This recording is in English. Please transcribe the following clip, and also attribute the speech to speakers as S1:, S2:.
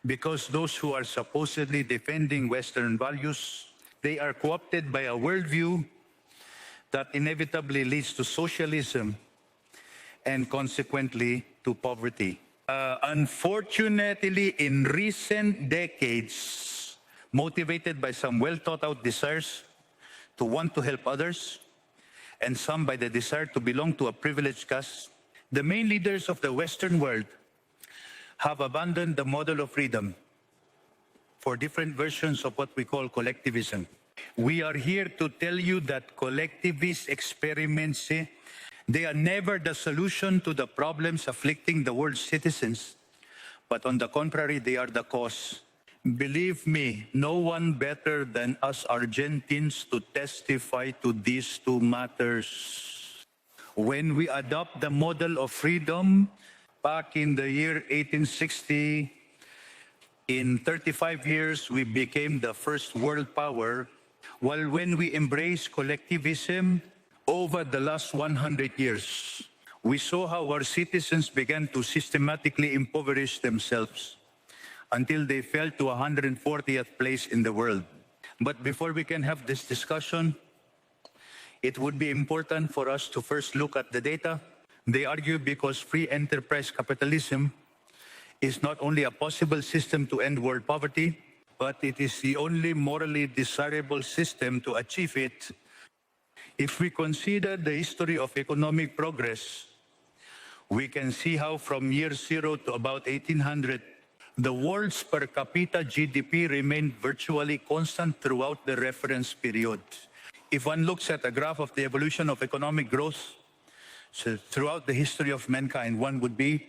S1: because those who are supposedly defending Western values, they are co-opted by a worldview that inevitably leads to socialism and consequently to poverty. Unfortunately, in recent decades, motivated by some well-thought-out desires to want to help others, and some by the desire to belong to a privileged caste, the main leaders of the Western world have abandoned the model of freedom for different versions of what we call collectivism. We are here to tell you that collectivist experiments, they are never the solution to the problems afflicting the world's citizens, but on the contrary, they are the cause. Believe me, no one better than us Argentines to testify to these two matters. When we adopt the model of freedom back in the year 1860, in 35 years, we became the first world power, while when we embrace collectivism over the last 100 years, we saw how our citizens began to systematically impoverish themselves until they fell to 140th place in the world. But before we can have this discussion, it would be important for us to first look at the data. They argue because free enterprise capitalism is not only a possible system to end world poverty, but it is the only morally desirable system to achieve it. If we consider the history of economic progress, we can see how from year zero to about 1800, the world's per capita GDP remained virtually constant throughout the reference period. If one looks at a graph of the evolution of economic growth throughout the history of mankind, one would be